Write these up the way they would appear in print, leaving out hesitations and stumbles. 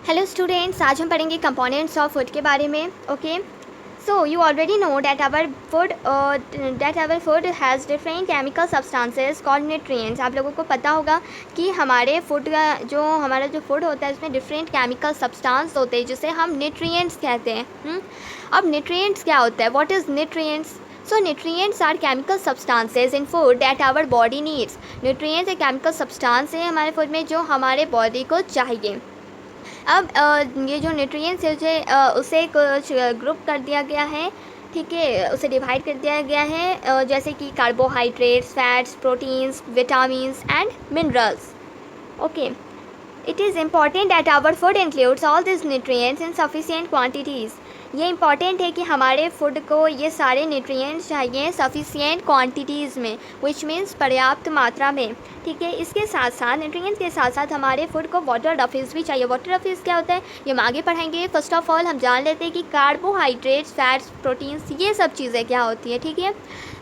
Hello students, आज हम पढ़ेंगे कंपोनेंट्स ऑफ फूड के बारे में. Okay, so you already know that our food has different chemical substances called nutrients. आप लोगों को पता होगा कि हमारे फूड का हमारा जो फूड होता है उसमें डिफरेंट केमिकल सब्सटेंस होते हैं जिसे हम न्यूट्रिएंट्स कहते हैं. अब न्यूट्रिएंट्स क्या होता है? What is nutrients? So nutrients are chemical substances in food that our body needs. Nutrients एक chemical substance है हमारे फूड में जो हमारे बॉडी को चाहिए. अब ये जो न्यूट्रिएंट्स है उसे कुछ ग्रुप कर दिया गया है. ठीक है, उसे डिवाइड कर दिया गया है जैसे कि carbohydrates, fats, proteins, vitamins and minerals. Okay, it is important that our food includes all this nutrients in sufficient quantities. ये इम्पॉर्टेंट है कि हमारे फूड को ये सारे न्यूट्रिएंट्स चाहिए सफिशिएंट क्वांटिटीज़ में, विच मीन्स पर्याप्त मात्रा में. ठीक है, इसके साथ साथ न्यूट्रिएंट्स के साथ साथ हमारे फूड को वाटर डफिस भी चाहिए. वाटर डफिस क्या होता है ये हम आगे पढ़ेंगे. फर्स्ट ऑफ ऑल हम जान लेते हैं कि कार्बोहाइड्रेट्स, फैट्स, प्रोटीन्स ये सब चीज़ें क्या होती है. ठीक है,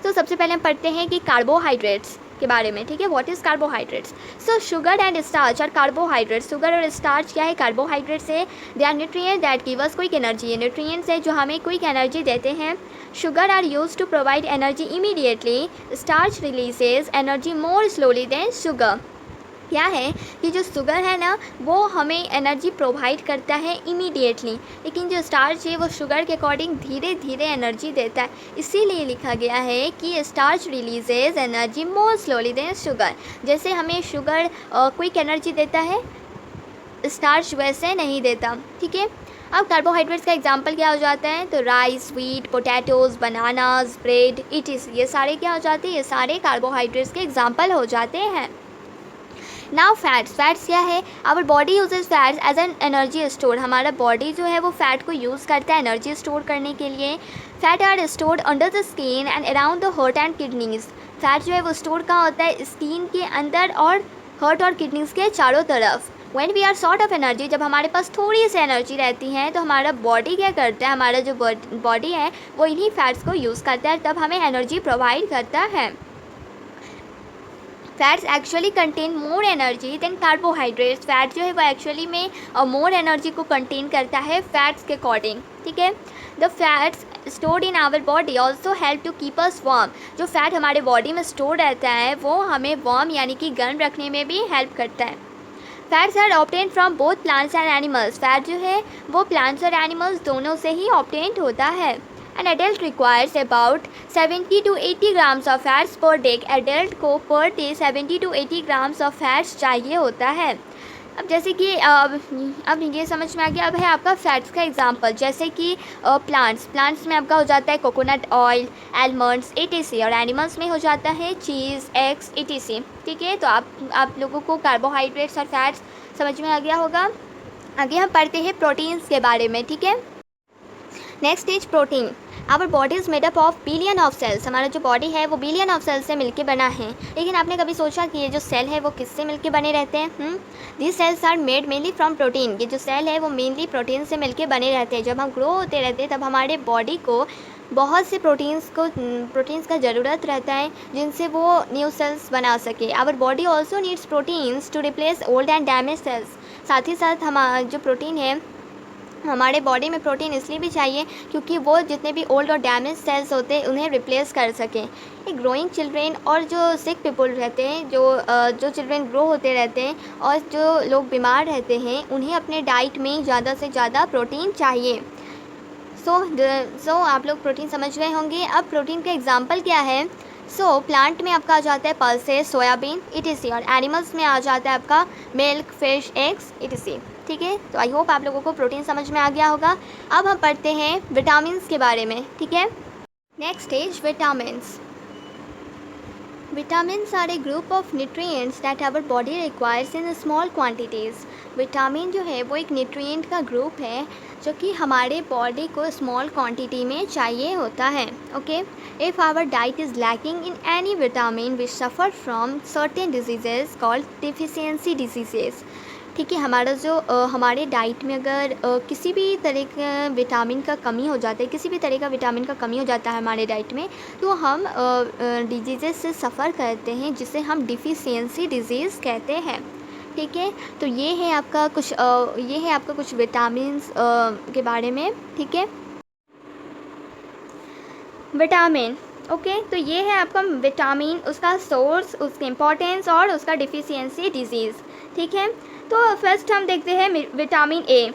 तो सबसे पहले हम पढ़ते हैं कि कार्बोहाइड्रेट्स के बारे में. ठीक है, what is carbohydrates? So sugar and starch are carbohydrates. Sugar और स्टार्च क्या है? कार्बोहाइड्रेट्स है. They are nutrients that give us quick energy. ये न्यूट्रिएंट्स है जो हमें क्विक एनर्जी देते हैं. Sugar are used to provide energy immediately. Starch releases energy more slowly than sugar. क्या है कि जो शुगर है ना वो हमें एनर्जी प्रोवाइड करता है इमीडिएटली, लेकिन जो स्टार्च है वो शुगर के अकॉर्डिंग धीरे धीरे एनर्जी देता है. इसीलिए लिखा गया है कि starch releases energy more slowly than sugar. जैसे हमें शुगर क्विक एनर्जी देता है, स्टार्च वैसे नहीं देता. ठीक है, अब कार्बोहाइड्रेट्स का एग्जांपल क्या हो जाता है? तो rice, wheat, potatoes, bananas, bread, ये सारे क्या हो जाते हैं? ये सारे कार्बोहाइड्रेट्स के एग्जांपल हो जाते हैं. Now fats. फैट्स क्या है? Our body uses fats as an energy store. हमारा बॉडी जो है वो फैट को यूज़ करता है एनर्जी स्टोर करने के लिए. Fat are stored under the skin and around the heart and kidneys. Fat जो है वो स्टोर कहाँ होता है? स्किन के अंदर और हार्ट और किडनीज के चारों तरफ. When we are short of energy, जब हमारे पास थोड़ी सी एनर्जी रहती है तो हमारा बॉडी क्या करता है? हमारा जो बॉडी है वो इन्हीं फैट्स को यूज़ करता है, तब हमें एनर्जी प्रोवाइड करता है. Fats actually contain more energy than carbohydrates. Fat जो है वो एक्चुअली में मोर एनर्जी को कंटेन करता है फैट्स के अकॉर्डिंग. ठीक है, the fats stored in our body also help to keep us warm. जो फैट हमारे बॉडी में स्टोर रहता है वो हमें वार्म यानी कि गर्म रखने में भी हेल्प करता है. Fats are obtain from both plants and animals. Fat जो है वो प्लांट्स और एनिमल्स दोनों से ही ऑब्टेन होता है. An adult requires about 70 to 80 grams of fats per day. Adult को per day 70 to 80 grams of fats चाहिए होता है. अब जैसे कि अब ये समझ में आ गया. अब है आपका फैट्स का एग्जांपल, जैसे कि प्लांट्स में आपका हो जाता है कोकोनट ऑयल, आलमंड्स, etc. और एनिमल्स में हो जाता है चीज़, एग्स, etc. ठीक है, तो आप लोगों को कार्बोहाइड्रेट्स और फैट्स समझ में आ गया होगा. आगे हम पढ़ते हैं प्रोटीन्स के बारे में. ठीक है, next is protein. Our body is made up of billion of cells. हमारा जो बॉडी है वो बिलियन ऑफ सेल्स से मिलके बना है. लेकिन आपने कभी सोचा कि ये जो सेल है वो किससे मिलके बने रहते हैं? This cells are made mainly from protein. ये जो सेल है वो मेनली प्रोटीन से मिलके बने रहते हैं. जब हम ग्रो होते रहते हैं तब हमारे बॉडी को बहुत से प्रोटीन्स का ज़रूरत रहता है जिनसे वो न्यू सेल्स बना सके. Our body also needs proteins to replace old and damage cells. साथ ही साथ हमारा जो प्रोटीन है, हमारे बॉडी में प्रोटीन इसलिए भी चाहिए क्योंकि वो जितने भी ओल्ड और डैमेज सेल्स होते हैं उन्हें रिप्लेस कर सकें. एक ग्रोइंग चिल्ड्रेन और जो सिक पीपल रहते हैं, जो चिल्ड्रेन ग्रो होते रहते हैं और जो लोग बीमार रहते हैं उन्हें अपने डाइट में ज़्यादा से ज़्यादा प्रोटीन चाहिए. सो आप लोग प्रोटीन समझ गए होंगे. अब प्रोटीन का एग्जाम्पल क्या है? प्लांट में आपका आ जाता है पल्सेस, सोयाबीन, etc. और एनिमल्स में आ जाता है आपका मिल्क, फिश, एग्स, etc. ठीक है, तो आई होप आप लोगों को प्रोटीन समझ में आ गया होगा. अब हम पढ़ते हैं विटामिन्स के बारे में. ठीक है, next is vitamins. Vitamins are a group of nutrients that our body requires in small quantities. Vitamin जो है वो एक न्यूट्रिएंट का ग्रुप है जो कि हमारे बॉडी को स्मॉल क्वांटिटी में चाहिए होता है. Okay, if our diet is lacking in any vitamin we suffer from certain diseases called deficiency diseases. ठीक है, हमारे डाइट में अगर किसी भी तरह का विटामिन का कमी हो जाता है, किसी भी तरह का विटामिन का कमी हो जाता है हमारे डाइट में, तो हम डिजीज़ से सफ़र करते हैं जिसे हम डिफिशियंसी डिजीज़ कहते हैं. ठीक है। तो ये है आपका कुछ विटामिन्स के बारे में, ठीक है। विटामिन, ओके, तो ये है आपका विटामिन, उसका सोर्स, उसकी इम्पोर्टेंस और उसका डिफिशियंसी डिजीज़, ठीक है। तो फर्स्ट हम देखते हैं vitamin A.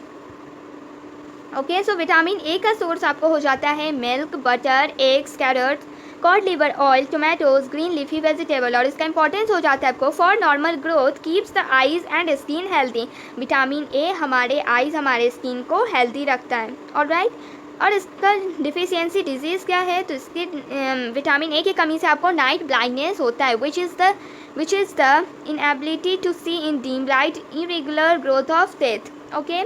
Okay, so vitamin A का सोर्स आपको हो जाता है milk, butter, eggs, carrots, code liver oil, tomatoes, green leafy vegetable, और इसका इंपॉर्टेंस हो जाता है आपको for normal growth, keeps the eyes and skin healthy. Vitamin A हमारे आइज़, हमारे स्किन को हेल्दी रखता है, ऑलराइट। और इसका डिफिशियंसी डिजीज़ क्या है, तो इसकी विटामिन ए की कमी से आपको नाइट ब्लाइंडनेस होता है, which is the inability to see in dim light, irregular growth of teeth, okay.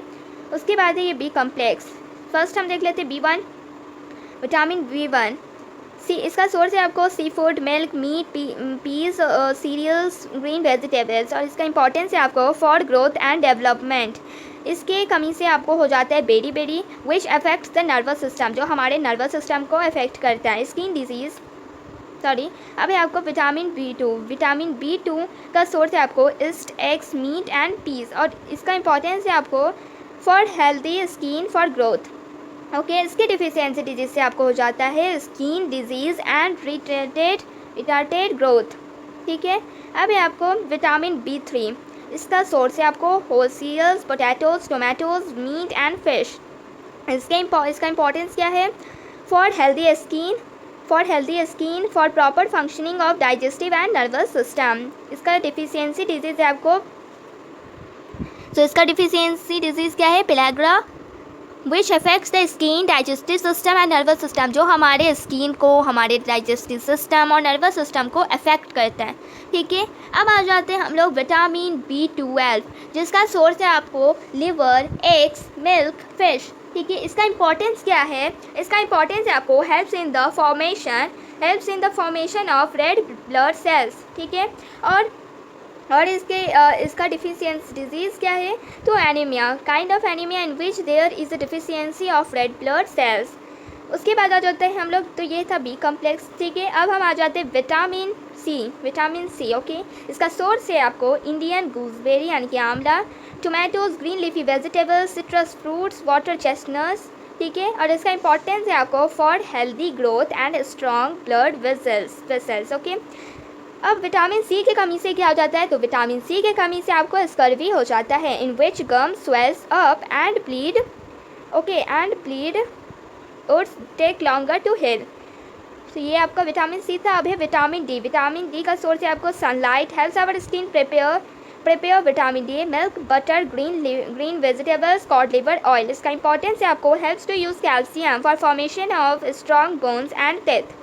उसके बाद है ये बी कम्प्लेक्स। फर्स्ट हम देख लेते हैं B1, विटामिन B1 सी, इसका सोर्स है आपको seafood, milk, meat, peas, cereals, green vegetables, और इसका इंपॉर्टेंस है आपको फॉर ग्रोथ एंड डेवलपमेंट। इसके कमी से आपको हो जाता है beriberi which affects the nervous system, जो हमारे नर्वस सिस्टम को अफेक्ट करता है, स्किन डिजीज़, सॉरी। अब है आपको विटामिन B2 का सोर्स है आपको yeast, eggs, meat and peas, और इसका इंपॉर्टेंस है आपको for healthy skin, for growth, okay. इसके डिफिशियंसी डिजीज से आपको हो जाता है skin disease and retarded growth, ठीक है। अब है आपको विटामिन B3, इसका सोर्स है आपको whole cereals, potatoes, tomatoes, meat and fish. इसका इंपॉर्टेंस क्या है, for healthy skin, for proper functioning of digestive and nervous system. इसका डिफिशियंसी डिजीज़ है आपको, तो इसका डिफिशियंसी डिजीज़ क्या है, pellagra, which affects the skin, digestive system and nervous system, जो हमारे स्किन को, हमारे डाइजेस्टिव सिस्टम और नर्वस सिस्टम को अफेक्ट करता है, ठीक है। अब आ जाते हैं हम लोग विटामिन B12, जिसका सोर्स है आपको लिवर, एग्स, मिल्क, फिश, ठीक है। इसका इंपॉर्टेंस क्या है, इसका इंपॉर्टेंस है आपको helps in the formation of red blood cells, ठीक है। और इसका डिफिशियंसी डिजीज़ क्या है, तो anaemia, kind of anaemia in which there is a deficiency of red blood cells. उसके बाद आ जाते हैं हम लोग, तो ये था बी कम्प्लेक्स, ठीक है। अब हम आ जाते हैं विटामिन सी, ओके। इसका सोर्स है आपको इंडियन गूसबेरी यानी कि आंवला, tomatoes, green leafy vegetables, citrus fruits, water chestnuts, ठीक है। और इसका इंपॉर्टेंस है आपको for healthy growth and strong blood vessels, okay. अब विटामिन सी की कमी से क्या हो जाता है, तो विटामिन सी की कमी से आपको स्कर्वी हो जाता है, in which gum swells up and bleed, okay, take longer to heal. तो ये आपका विटामिन सी था। अब है विटामिन डी का सोर्स है आपको sunlight, helps our skin prepare vitamin D, milk, butter, green vegetables, cod liver oil. इसका इंपॉर्टेंस है आपको helps to use calcium for formation of strong bones and teeth,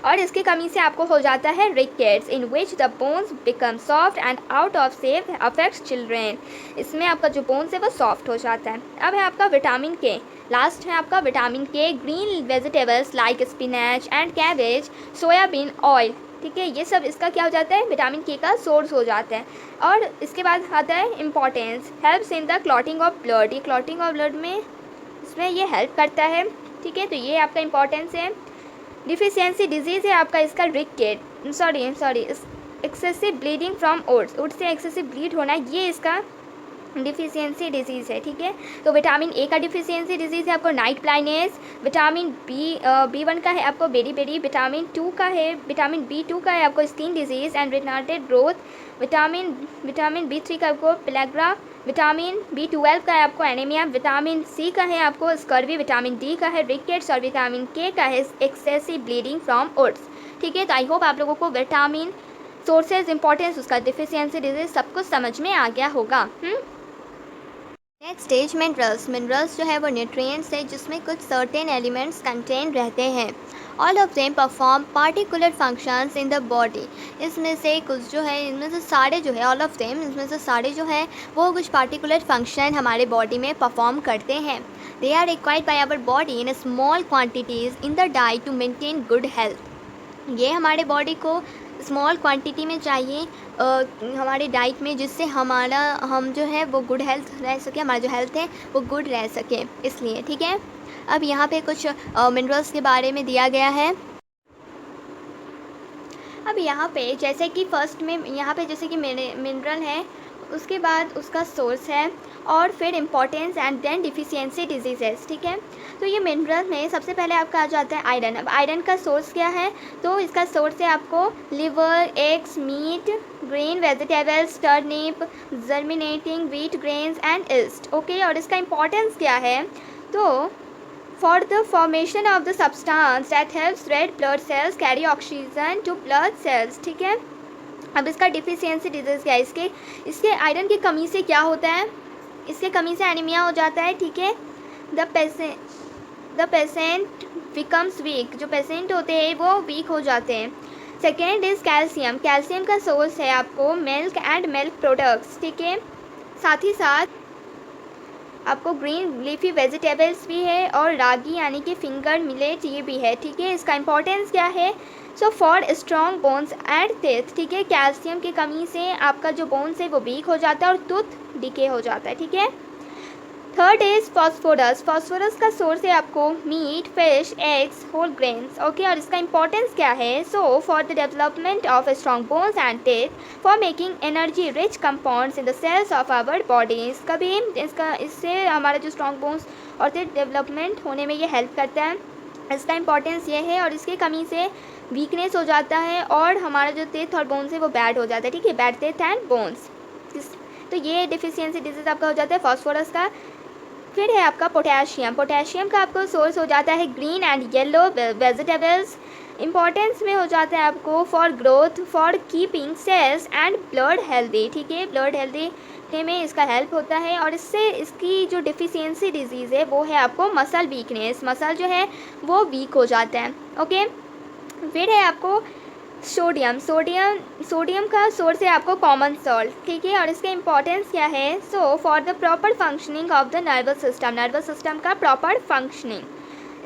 और इसकी कमी से आपको हो जाता है rickets, in which the bones become soft and out of shape, affects children. इसमें आपका जो बोन्स है वो सॉफ्ट हो जाता है। अब है आपका विटामिन के, लास्ट है आपका विटामिन के, green vegetables like spinach and cabbage, soybean oil, ठीक है। ये सब इसका क्या हो जाता है, विटामिन के का सोर्स हो जाता है। और इसके बाद आता है importance, helps in the clotting of blood, ये क्लॉटिंग ऑफ ब्लड में इसमें ये हेल्प करता है, ठीक है। तो ये आपका इंपॉर्टेंस है। डिफिशियंसी डिजीज़ है आपका इसका रिकेट, एक्सेसिव ब्लीडिंग फ्रॉम ओट्स से एक्सेसिव ब्लीड होना, ये इसका डिफिशियंसी डिजीज़ है, ठीक है। तो विटामिन ए का डिफिशियंसी डिजीज़ है आपको नाइट ब्लाइंडनेस, विटामिन B1 का है आपको बेरी, विटामिन B2 का है आपको skin disease and retarded growth, vitamin B3 का आपको पेलाग्रा, विटामिन B12 का है आपको एनीमिया, विटामिन सी का है आपको स्कर्वी, विटामिन डी का है रिकेट्स, और विटामिन के का है एक्सेसिव ब्लीडिंग फ्रॉम ओट्स, ठीक है। तो आई होप आप लोगों को विटामिन सोर्सेज, इंपॉर्टेंस, उसका डिफिशियंसी डिजीज सब कुछ समझ में आ गया होगा। नेक्स्ट स्टेज मिनरल्स जो है वो न्यूट्रिएंट्स है जिसमें कुछ सर्टेन एलिमेंट्स कंटेन रहते हैं। All of them perform particular functions in the body. इसमें से कुछ जो है, इनमें से सारे जो है, ऑल ऑफ देम, इसमें से सारे जो है वो कुछ पार्टिकुलर फंक्शन हमारे बॉडी में परफॉर्म करते हैं। They are required by our body in small quantities in the diet to maintain good health. ये हमारे बॉडी को स्मॉल क्वांटिटी में चाहिए हमारे डाइट में, जिससे हम जो है वो गुड हेल्थ रह सके, हमारा जो हेल्थ है वो गुड रह सके, इसलिए, ठीक है। अब यहाँ पे कुछ मिनरल्स के बारे में दिया गया है। अब यहाँ पे जैसे कि फर्स्ट में यहाँ पे जैसे कि मिनरल है उसके बाद उसका सोर्स है, और फिर importance and then deficiency diseases. ठीक है, तो ये मिनरल में सबसे पहले आपका आ जाता है आयरन। अब आयरन का सोर्स क्या है, तो इसका सोर्स है आपको liver, eggs, meat, green vegetables, turnip, germinating wheat grains and yeast. Okay, और इसका इम्पोर्टेंस क्या है, तो for the formation of the substance that helps red blood cells carry oxygen to blood cells. ठीक है, अब इसका डिफिशियंसी डिजीज़ क्या है, इसके आयरन की कमी से क्या होता है, इसके कमी से एनीमिया हो जाता है। ठीक है, द पेशेंट बिकम्स वीक, जो पेशेंट होते हैं वो वीक हो जाते हैं। Second is calcium. कैल्शियम का सोर्स है आपको मिल्क एंड मिल्क प्रोडक्ट्स। ठीक है, साथ ही साथ आपको ग्रीन लीफी वेजिटेबल्स भी है, और रागी यानी कि फिंगर मिलेट ये भी है। ठीक है, इसका इंपॉर्टेंस क्या है, so for strong bones and teeth. ठीक है, कैल्शियम की कमी से आपका जो बोन्स है वो वीक हो जाता है और टूथ डिके हो जाता है। ठीक है, थर्ड इज फॉस्फोरस। फॉस्फोरस का सोर्स है आपको meat, fish, eggs, whole grains. Okay, और इसका इंपॉर्टेंस क्या है, so for the development of strong bones and teeth, for making energy rich compounds in the cells of our bodies. कभी इससे हमारा जो स्ट्रॉन्ग बोन्स और टीथ डेवलपमेंट होने में ये हेल्प करता है। इसका इंपॉर्टेंस ये है, और इसकी कमी से वीकनेस हो जाता है और हमारा जो टीथ और बोन्स है वो बैड हो जाता है। ठीक है, बैड टीथ एंड बोन्स, तो ये डिफिशियंसी डिजीज़ आपका हो जाता है फॉस्फोरस का। फिर है आपका पोटेशियम। पोटेशियम का आपको सोर्स हो जाता है green and yellow vegetables. Importance में हो जाता है आपको for growth, for keeping cells and blood healthy. ठीक है, ब्लड हेल्दी में इसका हेल्प होता है, और इससे इसकी जो डिफिशियंसी डिजीज़ है वो है आपको मसल वीकनेस। मसल जो है वो वीक हो जाता है। ओके, फिर है आपको सोडियम का सोर्स है आपको कॉमन सॉल्ट। ठीक है, और इसका इंपॉर्टेंस क्या है, so for the proper functioning of the nervous system का प्रॉपर फंक्शनिंग।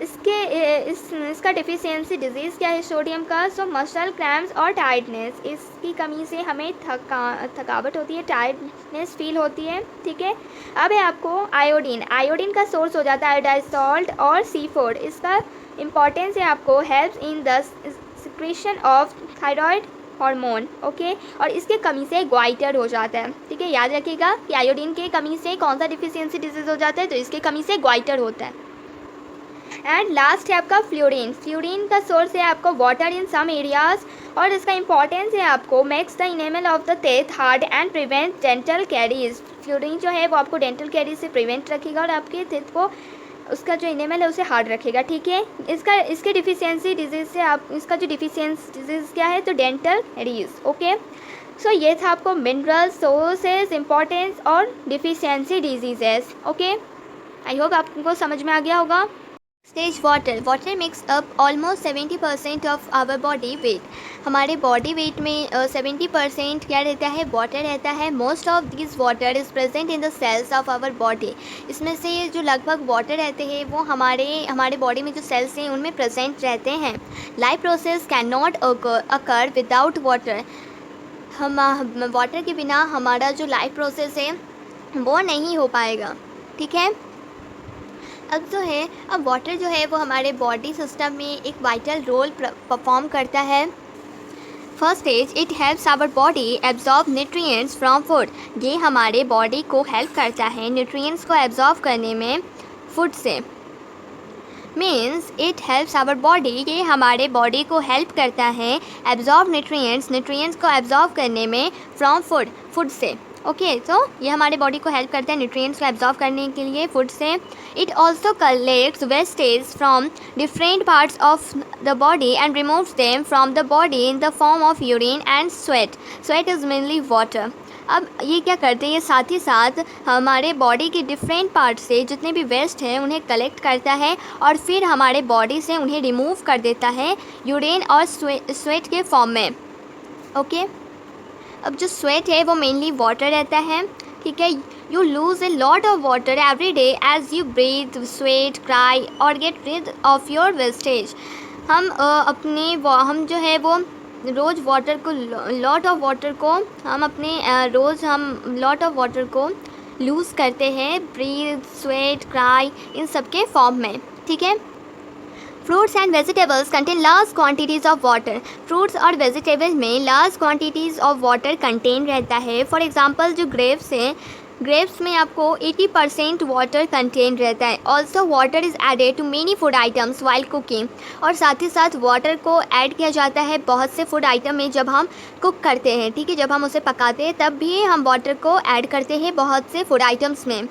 इसका डिफिशियंसी डिजीज़ क्या है सोडियम का, सो मसल क्रैम्प्स और टायर्डनेस। इसकी कमी से हमें थकावट होती है, टायर्डनेस फील होती है। ठीक है, अब है आपको आयोडीन का सोर्स हो जाता है आयोडाइज सॉल्ट और सी फूड। इसका इंपॉर्टेंस है आपको helps in the secretion of thyroid hormone. Okay, और इसके कमी से ग्वाइटर हो जाता है। ठीक है, याद रखिएगा कि आयोडीन के कमी से कौन सा डिफिशियंसी डिजीज़ हो जाता है, तो इसके कमी से ग्वाइटर होता है। एंड लास्ट है आपका फ्लोरीन का सोर्स है आपको वाटर इन सम एरियाज, और इसका इंपॉर्टेंस है आपको makes the enamel of the teeth hard and prevent dental caries. Fluorine जो है वो आपको डेंटल कैरीज से प्रिवेंट रखेगा और आपके टीथ को, उसका जो इनेमल है उसे हार्ड रखेगा। ठीक है, इसके डिफिशियंसी डिजीज़ से आप, इसका जो डिफिशियंसी डिजीज़ क्या है, तो डेंटल कैरीज। ओके, सो ये था आपको मिनरल सोर्सेज, इंपॉर्टेंस और deficiency diseases. Okay, I hope आपको समझ में आ गया होगा। Stage water makes up almost 70% of our body weight. हमारे बॉडी वेट में 70% क्या रहता है, वाटर रहता है। Most of this water is present in the cells of our body. इसमें से जो लगभग वाटर रहते हैं वो हमारे बॉडी में जो सेल्स हैं उनमें प्रेजेंट रहते हैं। Life process can not occur without water. हम वाटर के बिना हमारा जो लाइफ प्रोसेस है वो नहीं हो पाएगा। ठीक है, अब वाटर जो है वो हमारे बॉडी सिस्टम में एक वाइटल रोल परफॉर्म करता है। First stage, it helps our body absorb nutrients from food. ये हमारे बॉडी को हेल्प करता है न्यूट्रिएंट्स को एब्जॉर्ब करने में फूड से। Means it helps our body, ये हमारे बॉडी को हेल्प करता है एब्जॉर्ब न्यूट्रिएंट्स को एब्जॉर्ब करने में फ्रॉम फूड से। ओके, तो ये हमारे बॉडी को हेल्प करता है न्यूट्रिएंट्स को एब्जॉर्ब करने के लिए फूड से। It also collects wastage from different parts of the body and removes them from the body in the form of urine and sweat is mainly water. अब ये क्या करते हैं, ये साथ ही साथ हमारे बॉडी के डिफरेंट पार्ट से जितने भी वेस्ट हैं उन्हें कलेक्ट करता है और फिर हमारे बॉडी से उन्हें रिमूव कर देता है यूरिन और स्वेट के फॉर्म में। ओके, अब जो स्वेट है वो मेनली वाटर रहता है। ठीक है, you lose a lot of water every day as you breathe, sweat, cry और get rid of your wastage. हम जो है वो रोज़ वाटर को लॉट ऑफ वाटर को लूज़ करते हैं ब्रीथ, स्वेट, क्राई इन सब के फॉर्म में। ठीक है, fruits and vegetables contain large quantities of water. Fruits और वेजिटेबल्स में large quantities of water content रहता है। फॉर एग्जांपल जो ग्रेप्स हैं, ग्रेप्स में आपको 80% वाटर कंटेन रहता है। Also water is added to many food items while cooking, और साथ ही साथ वाटर को ऐड किया जाता है बहुत से फूड आइटम में जब हम कुक करते हैं, ठीक है, जब हम उसे पकाते हैं तब भी हम वाटर को ऐड करते हैं बहुत से फूड आइटम्स में।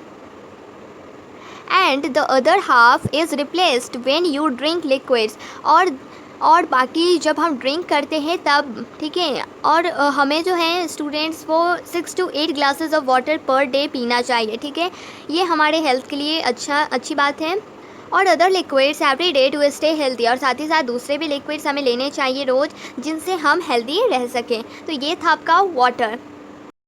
And the other half is replaced when you drink liquids, और बाकी जब हम ड्रिंक करते हैं तब, ठीक है। और हमें जो है स्टूडेंट्स वो 6 to 8 glasses of water per day पीना चाहिए, ठीक है। ये हमारे हेल्थ के लिए अच्छी बात है। और other liquids every day to stay healthy, और साथ ही साथ दूसरे भी लिक्विड्स हमें लेने चाहिए रोज़ जिनसे हम हेल्दी रह सकें। तो ये था आपका water.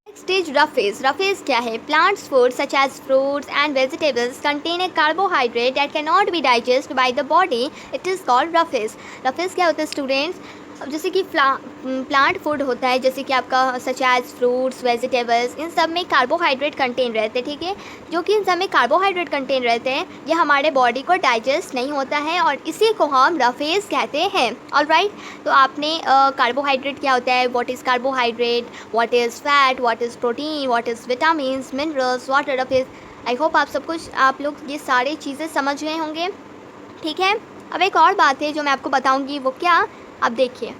Next is roughage. Roughage क्या है? Plants food such as fruits and vegetables contain a carbohydrate that can not be digest by the body, it is called roughage. Roughage क्या होता है स्टूडेंट्स? अब जैसे कि प्लांट फूड होता है, जैसे कि आपका सच एज फ्रूट्स, वेजिटेबल्स, इन सब में कार्बोहाइड्रेट कंटेन रहते हैं, ठीक है। जो कि इन सब में कार्बोहाइड्रेट कंटेन रहते हैं, ये हमारे बॉडी को डाइजेस्ट नहीं होता है और इसी को हम रफेज कहते हैं। ऑलराइट, तो आपने कार्बोहाइड्रेट क्या होता है, what is carbohydrate, what is fat, what is protein, what is vitamins, minerals, water, roughage. I hope आप लोग ये सारी चीज़ें समझ गए होंगे, ठीक है। अब एक और बात है जो मैं आपको बताऊँगी, वो क्या, अब देखिए।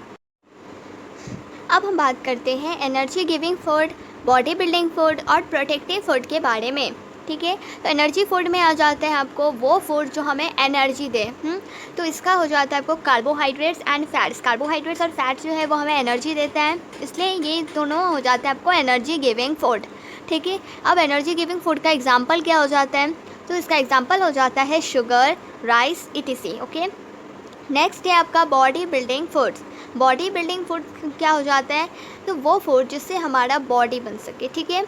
अब हम बात करते हैं energy giving food, body building food और प्रोटेक्टिव फूड के बारे में, ठीक है। तो एनर्जी फूड में आ जाता है आपको वो फूड जो हमें एनर्जी दे। तो इसका हो जाता है आपको कार्बोहाइड्रेट्स एंड फैट्स। कार्बोहाइड्रेट्स और फैट्स जो है वो हमें एनर्जी देता है, इसलिए ये दोनों हो जाता है आपको एनर्जी गिविंग फूड, ठीक है। अब एनर्जी गिविंग फूड का एग्जाम्पल क्या हो जाता है? तो इसका एग्जाम्पल हो जाता है sugar, rice, etc, okay. Next है आपका body building foods. Body building food क्या हो जाता है? तो वो फूड जिससे हमारा बॉडी बन सके, ठीक है।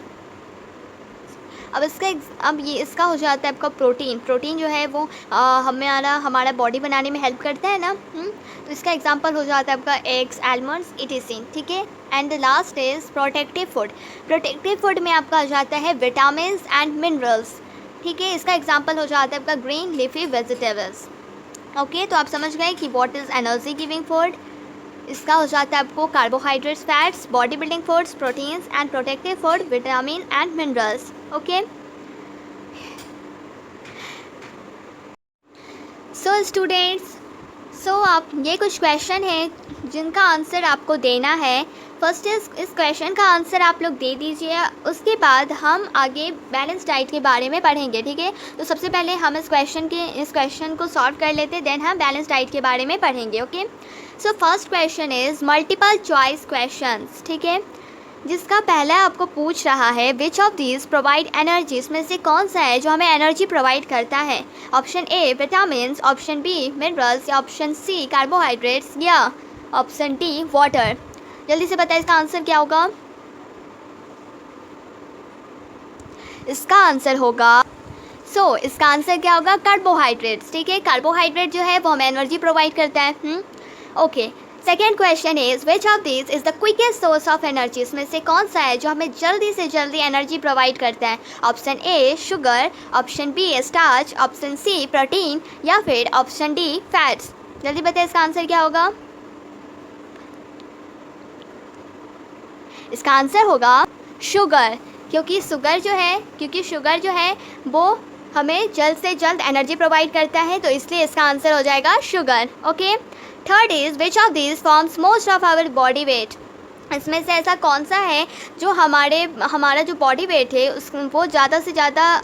अब इसका हो जाता है आपका प्रोटीन। प्रोटीन जो है वो हमारा बॉडी बनाने में हेल्प करता है ना। तो इसका एग्जांपल हो जाता है आपका एग्स, आलमंड्स, etc, ठीक है। And the last is protective food. Protective food में आपका आ जाता है विटामिन्स एंड मिनरल्स, ठीक है। इसका एग्जांपल हो जाता है आपका ग्रीन लीफी वेजिटेबल्स, ओके। तो आप समझ गए कि what is energy giving food. इसका हो जाता है आपको carbohydrates, fats, body building foods, proteins and protective food, vitamin and minerals, okay. So students, आप ये कुछ क्वेश्चन हैं जिनका आंसर आपको देना है। फर्स्ट इस क्वेश्चन का आंसर आप लोग दे दीजिए, उसके बाद हम आगे बैलेंस डाइट के बारे में पढ़ेंगे, ठीक है। तो सबसे पहले हम इस क्वेश्चन को सॉल्व कर लेते हैं, देन हम बैलेंस डाइट के बारे में पढ़ेंगे, okay. So first question is multiple choice questions, ठीक है, जिसका पहला आपको पूछ रहा है which of these provide energy. इसमें से कौन सा है जो हमें एनर्जी प्रोवाइड करता है? Option A vitamins, option B minerals, या ऑप्शन सी कार्बोहाइड्रेट्स, या ऑप्शन डी वाटर। जल्दी से बताइए इसका आंसर क्या होगा? इसका आंसर होगा इसका आंसर क्या होगा? कार्बोहाइड्रेट्स, ठीक है। कार्बोहाइड्रेट जो है वो हमें एनर्जी प्रोवाइड करता है, okay. Second question is which of this is the quickest source of energy. इसमें से कौन सा है जो हमें जल्दी से जल्दी एनर्जी प्रोवाइड करता है? Option A sugar, option B starch, option C protein, या फिर ऑप्शन डी फैट्स। जल्दी बताइए इसका आंसर क्या होगा? इसका आंसर होगा शुगर, क्योंकि शुगर जो है वो हमें जल्द से जल्द एनर्जी प्रोवाइड करता है, तो इसलिए इसका आंसर हो जाएगा sugar, okay. Third is which of this forms most of our body weight. इसमें से ऐसा कौन सा है जो हमारा जो बॉडी वेट है वो ज़्यादा से ज़्यादा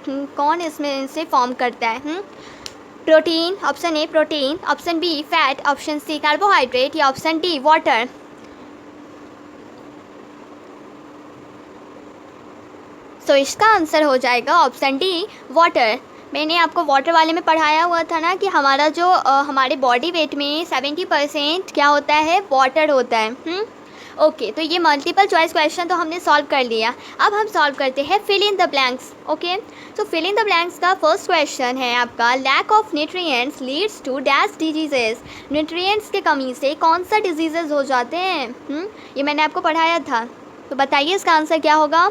कौन इसमें से फॉर्म करता है? Protein, option A protein, option B fat, option C carbohydrate, या ऑप्शन डी वाटर। इसका आंसर हो जाएगा ऑप्शन डी वाटर। मैंने आपको वाटर वाले में पढ़ाया हुआ था ना कि हमारे बॉडी वेट में 70% क्या होता है? वाटर होता है, ओके। तो ये मल्टीपल चॉइस क्वेश्चन तो हमने सॉल्व कर लिया। अब हम सॉल्व करते हैं fill in the blanks, okay. तो फिल इन द ब्लैंक्स का फर्स्ट क्वेश्चन है आपका lack of nutrients leads to dash diseases. Nutrients की कमी से कौन सा डिजीजेज हो जाते हैं? ये मैंने आपको पढ़ाया था, तो बताइए इसका आंसर क्या होगा?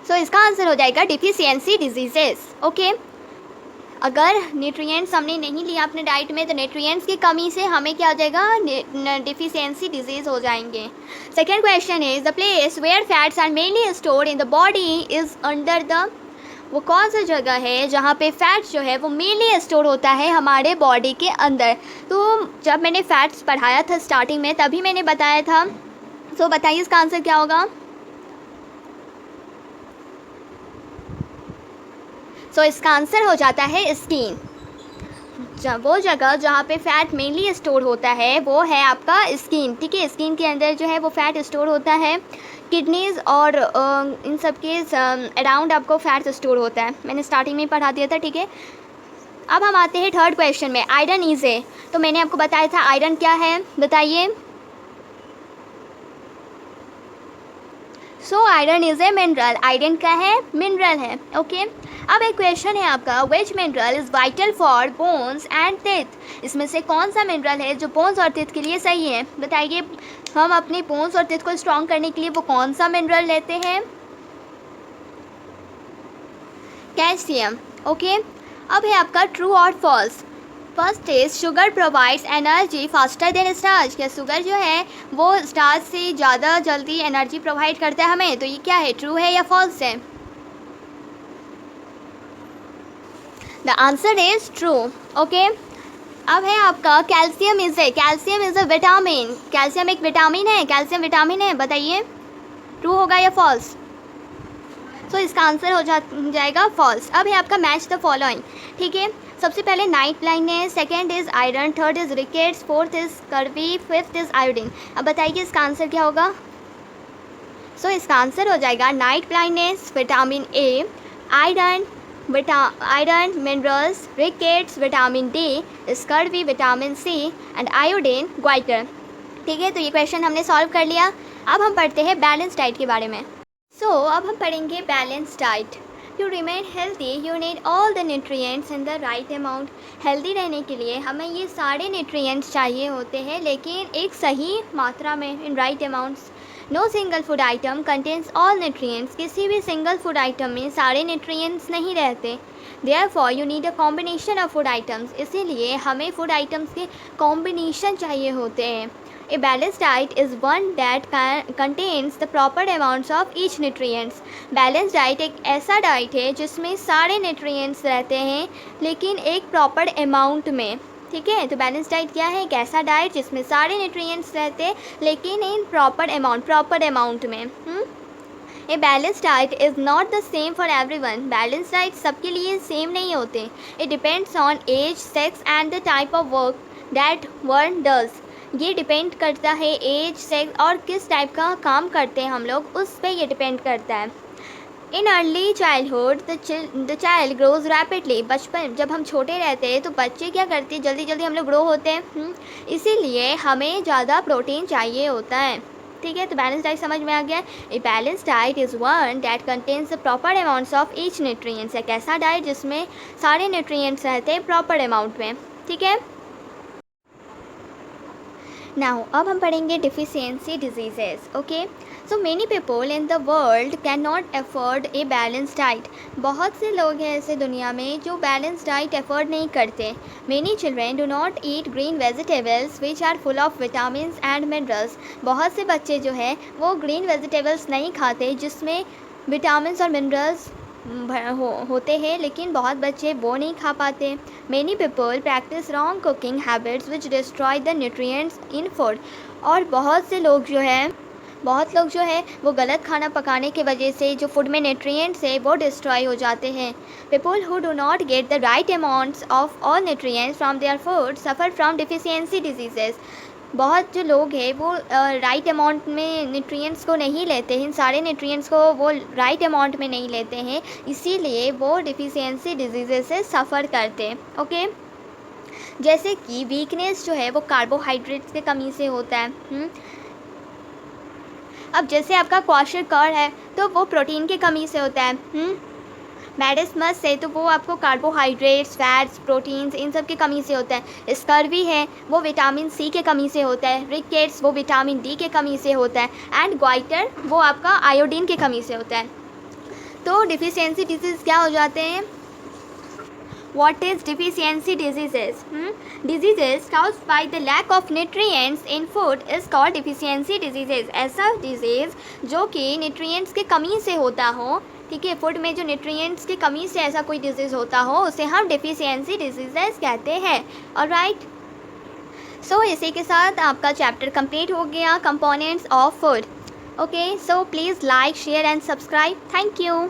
सो इसका आंसर हो जाएगा डिफिशियंसी डिजीजेस। ओके, अगर न्यूट्रिएंट्स हमने नहीं लिया अपने डाइट में तो न्यूट्रिएंट्स की कमी से हमें क्या हो जाएगा, डिफिशियंसी डिजीज हो जाएंगे। Second question is the place where fats are mainly stored in the body is under the, वो कौन सा जगह है जहाँ पे फैट्स जो है वो मेनली स्टोर होता है हमारे बॉडी के अंदर। तो जब मैंने फैट्स पढ़ाया था स्टार्टिंग में तभी मैंने बताया था। तो बताइए इसका आंसर क्या होगा। सो इसका आंसर हो जाता है स्किन। वो जगह जहाँ पे फ़ैट मेनली स्टोर होता है वो है आपका स्किन। ठीक है, स्किन के अंदर जो है वो फ़ैट स्टोर होता है। किडनीज़ और इन सब के अराउंड आपको फ़ैट स्टोर होता है, मैंने स्टार्टिंग में पढ़ा दिया था। ठीक है, अब हम आते हैं थर्ड क्वेश्चन में, आयरन इज ए। तो मैंने आपको बताया था आयरन क्या है, बताइए। So iron is a mineral, iron क्या है, मिनरल है। ओके, अब एक क्वेश्चन है आपका, विच mineral is vital for bones and teeth. इसमें से कौन सा मिनरल है जो बोन्स और टीथ के लिए सही है, बताइए। हम अपने बोन्स और टीथ को स्ट्रॉन्ग करने के लिए वो कौन सा मिनरल लेते हैं, कैल्शियम। ओके, अब है आपका ट्रू और false. First is sugar provides energy faster than starch. क्या शुगर जो है वो स्टार्च से ज़्यादा जल्दी एनर्जी प्रोवाइड करता है हमें, तो ये क्या है, ट्रू है या फॉल्स है। The answer is true. Okay, अब है आपका calcium is a vitamin. Calcium एक विटामिन है, कैल्शियम विटामिन है, बताइए ट्रू होगा या फॉल्स। सो इसका आंसर हो जाएगा फॉल्स। अब है आपका मैच द फॉलोइंग। ठीक है, सबसे पहले night blindness, second is iron, third is rickets, fourth is curvy, fifth is iodine. अब बताइए इसका आंसर क्या होगा। सो इसका आंसर हो जाएगा night blindness, vitamin A, iron, minerals, rickets, vitamin D, scurvy, vitamin C and iodine, goitre. ठीक है, तो ये क्वेश्चन हमने सॉल्व कर लिया। अब हम पढ़ते हैं बैलेंस डाइट के बारे में। सो अब हम पढ़ेंगे balance diet. To remain healthy you need all the nutrients in the right amount. Healthy रहने के लिए हमें ये सारे न्यूट्रिएंट्स चाहिए होते हैं, लेकिन एक सही मात्रा में, in right amounts. No single food item contains all nutrients. किसी भी सिंगल फूड आइटम में सारे न्यूट्रिएंट्स नहीं रहते। Therefore you need a combination of food items. इसीलिए हमें फूड आइटम्स के कॉम्बिनेशन चाहिए होते हैं। A balanced diet is one that contains the proper amounts of each nutrients. Balanced diet एक ऐसा डाइट है जिसमें सारे न्यूट्रिएंट्स रहते हैं लेकिन एक प्रॉपर अमाउंट में। ठीक है, तो बैलेंस डाइट क्या है, एक ऐसा डाइट जिसमें सारे न्यूट्रिएंट्स रहते हैं लेकिन इन प्रॉपर अमाउंट में। A balance diet is not the same for everyone. Balance diet सबके लिए सेम नहीं होते। It depends on age, sex and the type of work that one does. ये डिपेंड करता है एज, सेक्स और किस टाइप का काम करते हैं हम लोग, उस पर ये डिपेंड करता है। In early childhood the child grows rapidly. बचपन जब हम छोटे रहते हैं तो बच्चे क्या करते हैं, जल्दी जल्दी हम लोग ग्रो होते हैं। इसीलिए हमें ज़्यादा प्रोटीन चाहिए होता है। ठीक है, तो बैलेंस डाइट समझ में आ गया। ए balance diet is one that contains the proper amounts of each nutrients. एक ऐसा डाइट जिसमें सारे न्यूट्रिएंट्स रहते हैं प्रॉपर अमाउंट में। ठीक है, नाउ अब हम पढ़ेंगे deficiency diseases. Okay, so many people in the world can not afford A balance diet. बहुत से लोग हैं ऐसे दुनिया में जो बैलेंस डाइट अफोर्ड नहीं करते। Many children do not eat green vegetables which are full of vitamins and minerals. बहुत से बच्चे जो है वो ग्रीन वेजिटेबल्स नहीं खाते जिसमें विटामिन्स और मिनरल्स होते हैं, लेकिन बहुत बच्चे वो नहीं खा पाते। Many people practice wrong cooking habits which destroy the nutrients in food. और बहुत लोग जो है वो गलत खाना पकाने की वजह से जो फूड में न्यूट्रिएंट्स है वो डिस्ट्रॉय हो जाते हैं। People who do not get the right amounts of all nutrients from their food suffer from deficiency diseases. बहुत जो लोग हैं वो राइट अमाउंट में न्यूट्रिएंट्स को नहीं लेते हैं, सारे न्यूट्रिएंट्स को वो राइट अमाउंट में नहीं लेते हैं, इसीलिए वो डिफिशियंसी डिजीज़ से सफ़र करते हैं। ओके, जैसे कि वीकनेस जो है वो कार्बोहाइड्रेट्स की कमी से होता है। अब जैसे आपका क्वाशरकर है तो वो प्रोटीन की कमी से होता है। मैरिस्मस है तो वो आपको कार्बोहाइड्रेट्स, फैट्स, प्रोटीन्स इन सब की कमी से होता है। स्कर्वी है वो विटामिन सी के कमी से होता है। रिकेट्स वो विटामिन डी के कमी से होता है। एंड ग्वाइटर वो आपका आयोडीन की कमी से होता है। तो डिफिशियंसी डिजीज़ क्या हो जाते हैं? What is deficiency diseases? Diseases caused by the lack of nutrients in food is called deficiency diseases. ऐसा disease जो कि nutrients की कमी से होता हो, ठीक है, फूड में जो nutrients की कमी से ऐसा कोई disease होता हो उसे हम deficiency diseases कहते हैं. Alright? So इसी के साथ आपका चैप्टर कंप्लीट हो गया, components of food. Okay, so please like, share and subscribe. Thank you.